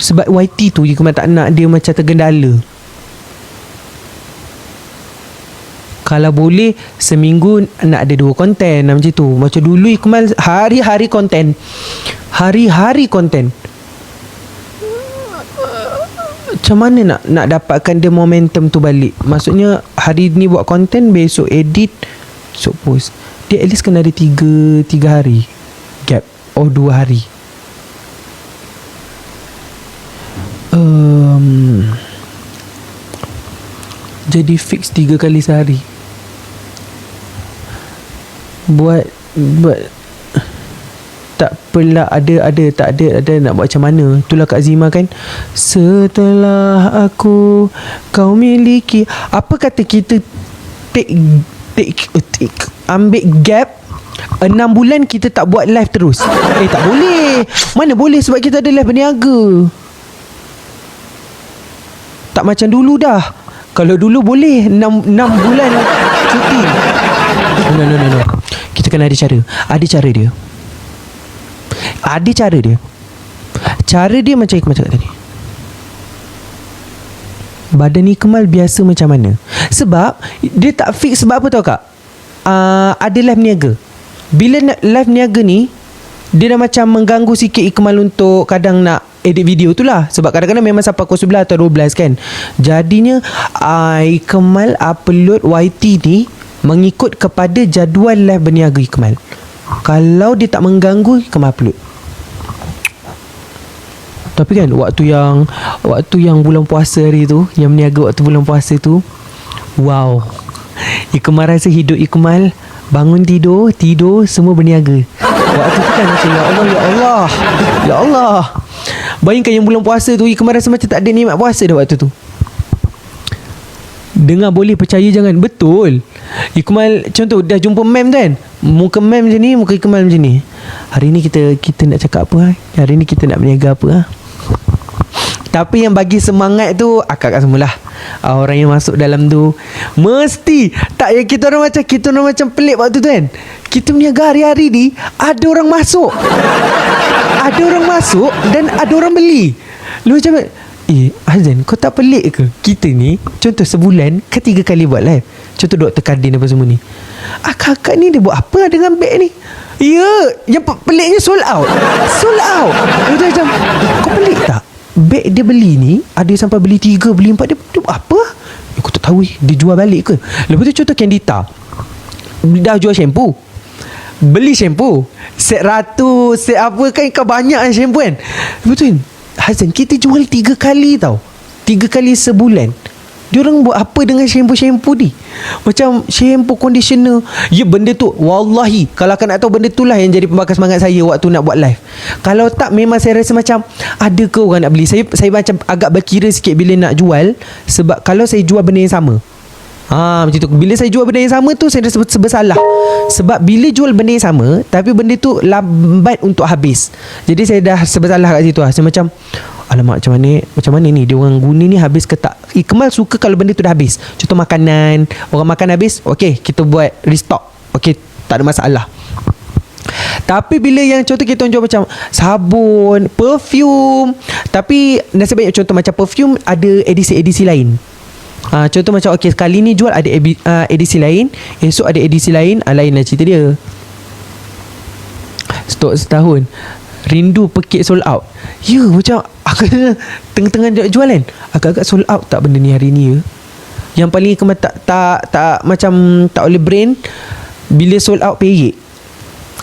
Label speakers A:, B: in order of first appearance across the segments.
A: Sebab YT tu Ikmal tak nak dia macam tergendala. Kalau boleh seminggu nak ada 2 konten macam tu. Macam dulu Ikmal hari-hari konten. Hari-hari konten. Macam mana nak dapatkan dia momentum tu balik? Maksudnya hari ni buat konten, besok edit, besok post. Dia at least kena ada 3 hari gap. 2 hari. Jadi fix 3 kali sehari. Buat tak apalah, ada tak ada nak buat macam mana. Itulah Kak Zima kan, setelah aku kau miliki. Apa kata kita take ambil gap 6 bulan kita tak buat live terus? Tak boleh. Mana boleh, sebab kita ada live berniaga. Tak macam dulu dah. Kalau dulu boleh 6 bulan cuti. No. Kita kena ada cara. Ada cara dia. Cara dia macam Ikmal cakap tadi. Badan Ikmal biasa macam mana? Sebab dia tak fix. Sebab apa tahu Kak? Ada live niaga. Bila live niaga ni, dia dah macam mengganggu sikit Ikmal untuk kadang nak edit video tu lah. Sebab kadang-kadang memang sampai pukul 11 atau 12 kan. Jadinya Ikmal upload YT ni mengikut kepada jadual live berniaga Ikmal. Kalau dia tak mengganggu, Ikmal upload. Tapi kan waktu yang bulan puasa hari tu, yang berniaga waktu bulan puasa tu, wow, Ikmal rasa hidup Ikmal bangun tidur semua berniaga. Waktu tu kan macam Ya Allah. Bayangkan yang bulan puasa tu Ikmal rasa macam tak ada nikmat puasa dah waktu tu. Dengar boleh, percaya jangan. Betul. Ikmal contoh dah jumpa mem tu kan, muka mem macam ni, muka Ikmal macam ni. Hari ni kita nak cakap apa? Hari ni kita nak berniaga apa? Tapi yang bagi semangat tu akak semualah. Orang yang masuk dalam tu mesti tak, yang kita orang macam pelik waktu tu kan. Kita berniaga hari-hari ni, ada orang masuk. Ada orang masuk dan ada orang beli. Lu macam Azan, kau tak pelik ke? Kita ni contoh sebulan kan 3 kali buat live. Contoh Dr. Kardin apa semua ni. Kakak ni dia buat apa dengan beg ni? Ya, yang peliknya sold out. Dia macam, kau pelik tak? Beg dia beli ni, ada sampai beli 3, beli 4. Dia buat apa? Aku tak tahu dia jual balik ke. Lepas tu contoh Candita, dah jual shampoo, beli shampoo set 100, set apa kan, kau banyak kan shampoo kan. Betul Hazan, kita jual 3 kali tau, 3 kali sebulan. Diorang buat apa dengan shampoo ni? Macam shampoo, conditioner. Ya, benda tu wallahi, kalau akak nak tahu, benda tu lah yang jadi pembakar semangat saya waktu nak buat live. Kalau tak, memang saya rasa macam ada ke orang nak beli. Saya macam agak berkira sikit bila nak jual. Sebab kalau saya jual benda yang sama, macam tu. Bila saya jual benda yang sama tu, saya rasa bersalah. Sebab bila jual benda yang sama tapi benda tu lambat untuk habis, jadi saya dah bersalah kat situ lah. Saya macam, alamak, macam mana ni dia orang guna ni, habis ke tak? Ikmal suka kalau benda tu dah habis. Contoh makanan, orang makan habis, okey, kita buat restock, okey, tak ada masalah. Tapi bila yang contoh kita jual macam sabun, perfume, tapi nasib baik contoh macam perfume ada edisi-edisi lain. Contoh macam okey, kali ni jual ada edisi lain, esok ada edisi lain, lain lah cerita dia. Stok setahun, rindu pekik sold out. Ya, macam agak tengah-tengah jual kan, agak-agak sold out tak benda ni hari ni ya. Yang paling Ikmal tak macam tak oleh brain bila sold out perik.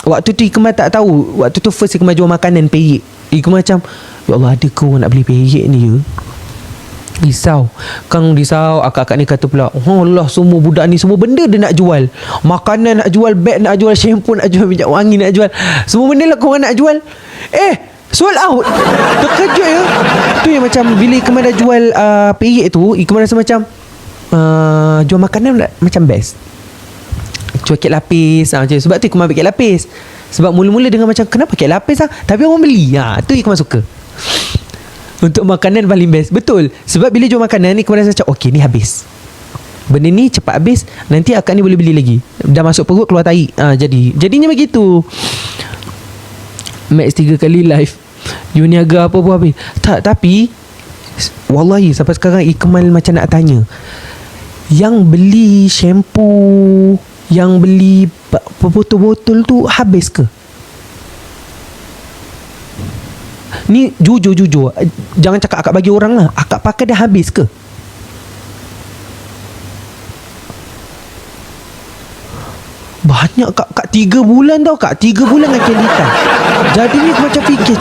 A: Waktu tu Ikmal tak tahu. Waktu tu first Ikmal jual makanan perik. Ikmal macam, ya Allah, ada ke orang nak beli perik ni ya? Risau. Akak-akak ni kata pula, Allah, semua budak ni semua benda dia nak jual. Makanan nak jual, beg nak jual, shampoo nak jual, minyak wangi nak jual, semua benda lah korang nak jual. Sold out. Terkejut ya. Tu yang macam bila Ikmal dah jual perik tu, Ikmal rasa macam jual makanan macam best. Jual kek lapis macam. Sebab tu Ikmal ambil kek lapis. Sebab mula-mula dengan macam, kenapa kek lapis tapi orang beli. Tu Ikmal suka. Untuk makanan paling best. Betul. Sebab bila jual makanan ni, Ikmal rasa macam, okey, ni habis, benda ni cepat habis, nanti akak ni boleh beli lagi. Dah masuk perut, keluar tahi. Jadinya begitu. Max 3 kali live. You niaga apa pun habis. Tak, tapi wallahi sampai sekarang Ikmal macam nak tanya, yang beli shampoo, yang beli botol-botol tu habis ke? Ni jujur, jangan cakap akak bagi orang lah. Akak pakai dah habis ke? Banyak kak 3 bulan tau kak. 3 bulan dengan Candy. Jadi ni aku macam fikir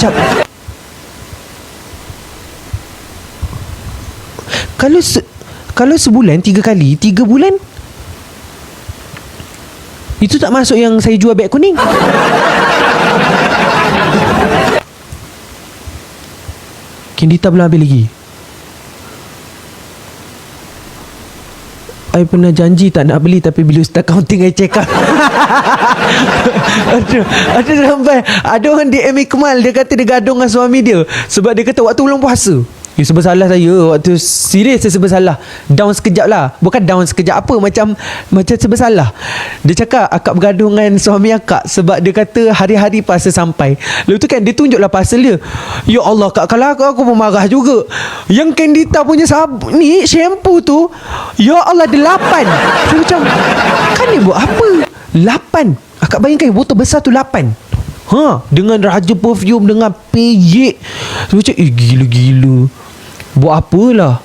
A: kalau sebulan 3 kali, 3 bulan, itu tak masuk yang saya jual beg kuning. Kindita belum habis lagi. I pernah janji tak nak beli, tapi bila start counting I check out. Ada sampai ada orang DM Ikmal, dia kata dia gaduh dengan suami dia sebab dia kata waktu bulan puasa, serba salah saya. Waktu serius saya serba salah. Down sekejap lah. Bukan down sekejap apa, macam serba salah. Dia cakap akak bergaduh dengan suami akak sebab dia kata hari-hari puasa sampai. Lepas tu kan dia tunjuklah parcel dia. Ya Allah kak, kalau aku pun marah juga. Yang Candita punya ni shampoo tu, ya Allah ada 8. Saya macam, kan ni buat apa 8? Akak bayangkan botol besar tu 8. Dengan Raja Perfume, dengan peyek. Saya macam gila-gila. Buat apalah.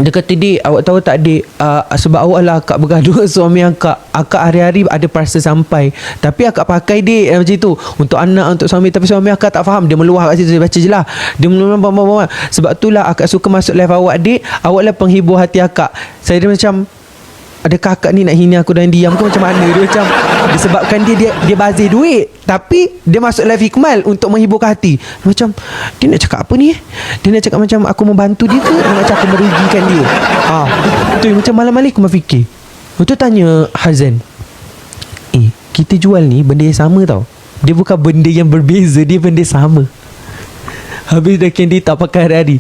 A: Dia kata, dik, awak tahu tak dik, sebab awak lah akak bergaduh dengan suami akak. Akak hari-hari ada parcel sampai, tapi akak pakai dik macam tu untuk anak, untuk suami. Tapi suami akak tak faham. Dia meluah kat situ. Dia baca je lah. Dia meluah. Sebab itulah akak suka masuk live awak dik. Awak lah penghibur hati akak. Saya dia macam, adakah akak ni nak hina aku dan diam ke macam mana? Dia macam, disebabkan dia bazir duit, tapi dia masuk live Ikmal untuk menghiburkan hati. Dia macam, dia nak cakap apa ni? Dia nak cakap macam aku membantu dia ke? Dia nak cakap aku merugikan dia? Tu macam malam-malam aku fikir. Lepas tu tanya Hazan, kita jual ni benda yang sama tau. Dia bukan benda yang berbeza, dia benda sama. Habis dah Candy tak pakai hari-hari.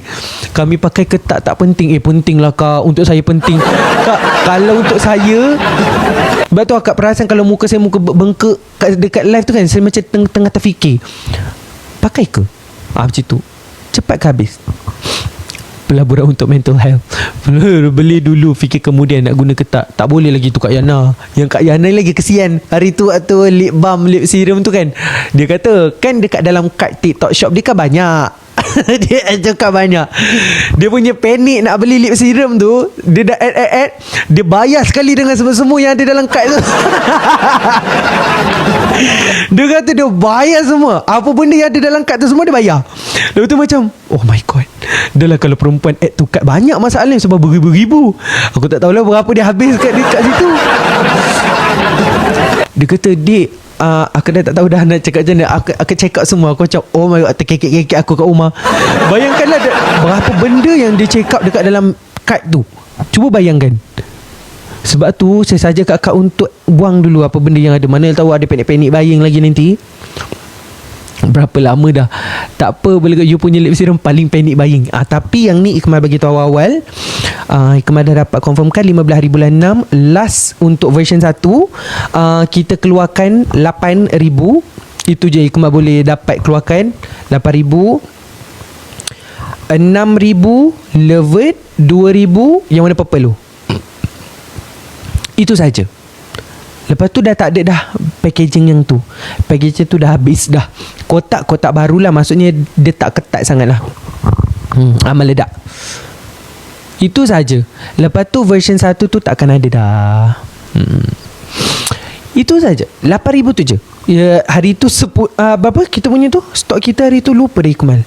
A: Kami pakai ke tak penting. Penting lah kak. Untuk saya penting kak. Kalau untuk saya, sebab tu akak perasan kalau muka saya muka bengkak dekat live tu kan, saya macam tengah terfikir, pakai ke? Macam tu. Cepat ke habis. Pelaburan untuk mental health. Beli dulu, fikir kemudian nak guna ke tak. Tak boleh lagi tu Kak Yana. Yang Kak Yana lagi kesian. Hari tu waktu lip balm, lip serum tu kan, dia kata kan dekat dalam kad TikTok shop dia kan banyak. Dia cakap banyak. Dia punya panik nak beli lip serum tu, dia dah add. Dia bayar sekali dengan semua yang ada dalam kad tu. Dia kata dia bayar semua. Apa benda yang ada dalam kad tu semua dia bayar. Lepas tu macam, oh my god, dah lah kalau perempuan add tu kad banyak masalahnya, sebab beribu-ribu. Aku tak tahulah berapa dia habis kat situ. Dia kata, dik, aku dah tak tahu dah nak cakap macam mana. Aku check out semua. Aku macam, oh my god, terkekek-kekek aku kat rumah. Bayangkanlah berapa benda yang dia check out dekat dalam kad tu. Cuba bayangkan. Sebab tu saya saja kat akak untuk buang dulu apa benda yang ada. Mana tahu ada panik-panik buying lagi nanti. Berapa lama dah. Tak apa, boleh you punya lip serum paling panik buying. Tapi yang ni Ikmal bagi tahu awal. Ikmal dah dapat confirmkan 15 hari bulan 6. Last untuk version 1 kita keluarkan 8,000. Itu je Ikmal boleh dapat keluarkan 8,000. 6,000 Levet, 2,000 yang warna purple tu. Itu saja. Lepas tu dah tak ada dah packaging yang tu. Packaging tu dah habis dah. Kotak-kotak barulah. Maksudnya dia tak ketat sangat lah. Meledak. Itu saja. Lepas tu version 1 tu takkan ada dah. Itu saja. 8,000 tu je. Ya, hari tu berapa kita punya tu? Stok kita hari tu lupa dah Ikmal.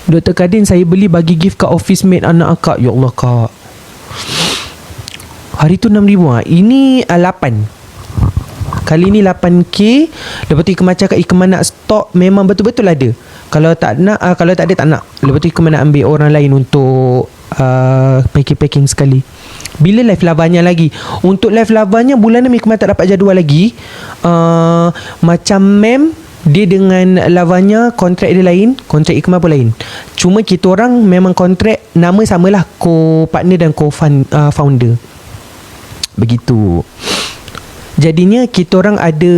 A: Dr. Kadin, saya beli bagi gift kat office mate anak akak. Ya Allah kak. Hari tu 6,000. Ini 8. Kali ni 8K. Lepas tu Ikmal cakap Ikmal nak stok, memang betul-betul ada. Kalau tak nak, kalau tak ada tak nak. Lepas tu Ikmal nak ambil orang lain untuk packing sekali. Bila live lavanya lagi? Untuk live lavanya bulan ni Ikmal tak dapat jadual lagi. Macam mem, dia dengan lavanya kontrak dia lain, kontrak Ikmal pun lain. Cuma kita orang memang kontrak nama samalah, co-partner dan co-founder. Begitu. Jadinya kita orang ada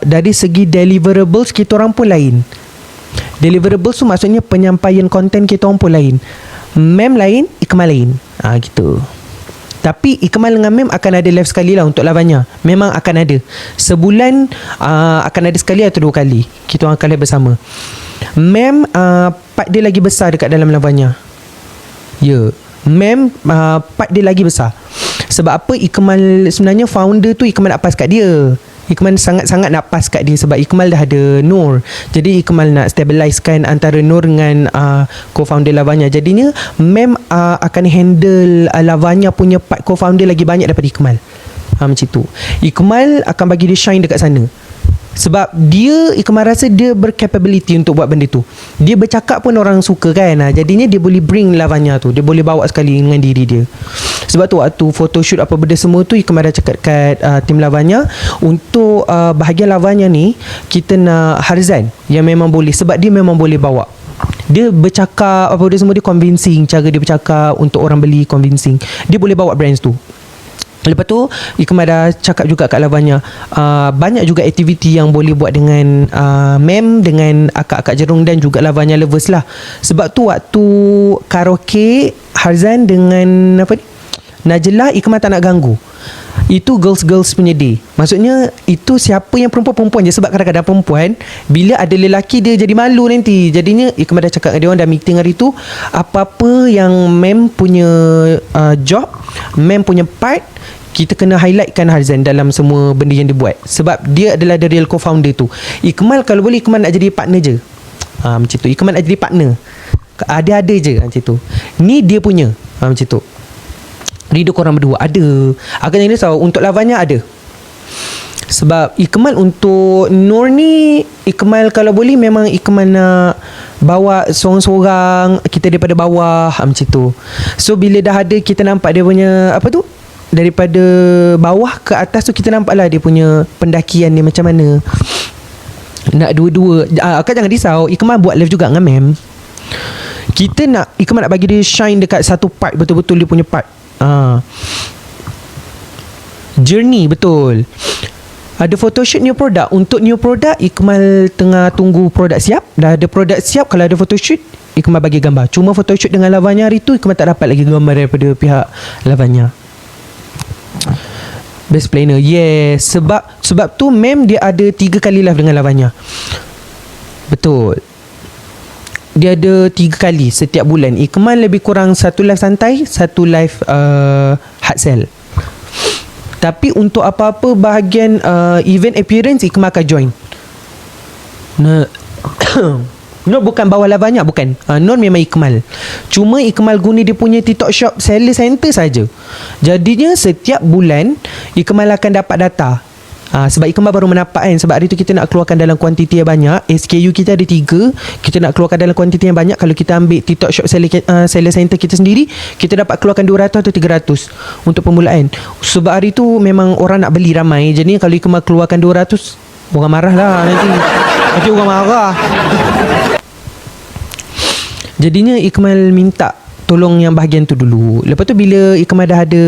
A: dari segi deliverables kita orang pun lain. Deliverables tu maksudnya penyampaian konten kita orang pun lain. Mem lain, Ikmal lain. Gitu. Tapi Ikmal dengan Mem akan ada live sekali lah untuk lawannya. Memang akan ada. Sebulan akan ada sekali atau 2 kali. Kita orang akan live bersama. Mem part dia lagi besar dekat dalam lawannya. Ya. Mem part dia lagi besar. Sebab apa? Ikmal sebenarnya founder tu Ikmal nak pas kat dia. Ikmal sangat-sangat nak pas kat dia sebab Ikmal dah ada Nur. Jadi Ikmal nak stabilizekan antara Nur dengan co-founder Lavanya. Jadinya Mem akan handle Lavanya punya part co-founder lagi banyak daripada Ikmal. Macam tu. Ikmal akan bagi dia shine dekat sana. Sebab dia, Ikmal rasa dia bercapability untuk buat benda tu. Dia bercakap pun orang suka kan. Jadinya dia boleh bring Lavanya tu. Dia boleh bawa sekali dengan diri dia. Sebab tu waktu photoshoot apa benda semua tu, Ikmal dah cakap kat tim Lavanya, untuk bahagian Lavanya ni kita nak Harzan yang memang boleh. Sebab dia memang boleh bawa. Dia bercakap apa benda semua, dia convincing. Cara dia bercakap untuk orang beli convincing. Dia boleh bawa brands tu. Lepas tu Ikmal dah cakap juga kat Lavanya, banyak juga aktiviti yang boleh buat dengan Mem, dengan akak-akak Jerung dan juga Lavanya Lovers lah. Sebab tu waktu karaoke Harzan dengan apa ni, Najlah, Ikmal tak nak ganggu. Itu girls punya day. Maksudnya itu siapa yang perempuan je. Sebab kadang-kadang perempuan bila ada lelaki dia jadi malu nanti. Jadinya Ikmal dah cakap dengan dia orang, dah meeting hari tu, apa-apa yang Mem punya job, Mem punya part, kita kena highlightkan Harzan dalam semua benda yang dia buat. Sebab dia adalah the real co-founder tu. Ikmal kalau boleh Ikmal nak jadi partner je. Macam tu. Ikmal nak jadi partner. Ada-ada je macam tu. Ni dia punya. Macam tu. Ni dia korang berdua. Ada. Akan yang risau. Untuk Lavanya ada. Sebab Ikmal untuk Nur ni, Ikmal kalau boleh memang Ikmal nak bawa seorang-seorang, kita daripada bawah. Macam tu. So bila dah ada, kita nampak dia punya apa tu, daripada bawah ke atas tu, kita nampak lah dia punya pendakian dia macam mana. Nak dua-dua. Akak jangan risau, Ikmal buat live juga dengan Mem. Kita nak, Ikmal nak bagi dia shine dekat satu part, betul-betul dia punya part. Journey, betul. Ada photoshoot new product. Untuk new product, Ikmal tengah tunggu produk siap. Dah ada produk siap. Kalau ada photoshoot, Ikmal bagi gambar. Cuma photoshoot dengan Lavanya hari tu, Ikmal tak dapat lagi gambar daripada pihak Lavanya. Best planner. Yes. Sebab tu Mem dia ada 3 kali live dengan Lavanya. Betul. Dia ada 3 kali setiap bulan. Ikmal lebih kurang 1 live santai, 1 live hard sell. Tapi untuk apa-apa bahagian event appearance, Ikmal akan join. Nur bukan bawah Lavanya, bukan. Nur memang Ikmal. Cuma Ikmal guna dia punya TikTok Shop Seller Center saja. Jadinya setiap bulan Ikmal akan dapat data. Sebab Ikmal baru menapak kan. Sebab hari tu kita nak keluarkan dalam kuantiti yang banyak. SKU kita ada 3. Kita nak keluarkan dalam kuantiti yang banyak. Kalau kita ambil TikTok Shop Seller Center kita sendiri, kita dapat keluarkan 200 atau 300 untuk permulaan. Sebab hari tu memang orang nak beli ramai. Jadi kalau Ikmal keluarkan 200, orang marah lah nanti. Nanti orang marah. Jadinya Ikmal minta tolong yang bahagian tu dulu. Lepas tu bila Ikmal dah ada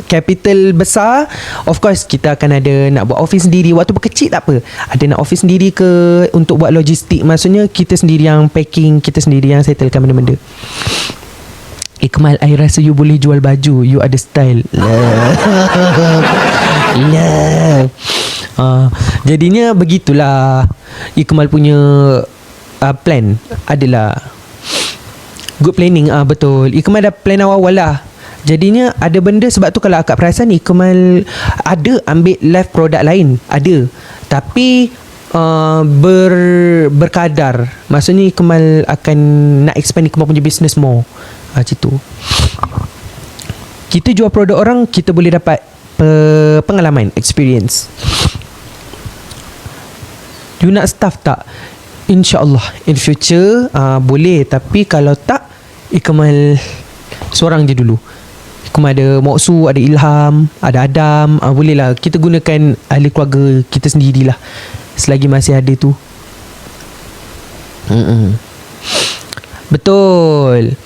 A: capital besar, of course kita akan ada nak buat office sendiri. Waktu berkecil tak apa, ada nak office sendiri ke, untuk buat logistik. Maksudnya kita sendiri yang packing, kita sendiri yang settlekan benda-benda. Ikmal, I rasa you boleh jual baju. You ada style. Love. Jadinya begitulah Ikmal punya plan adalah good planning. Betul. Ikmal dah plan awal-awal lah. Jadinya ada benda. Sebab tu kalau akak perasan, Ikmal ada ambil live produk lain. Ada. Tapi berkadar. Maksudnya Ikmal akan nak expand Ikmal punya business more. Macam tu. Kita jual produk orang, kita boleh dapat pengalaman, experience. You nak staff tak? InsyaAllah in future boleh. Tapi kalau tak, Ikmal seorang je dulu. Ikmal ada Moksu, ada Ilham, ada Adam. Boleh lah. Kita gunakan ahli keluarga kita sendirilah selagi masih ada tu. Betul.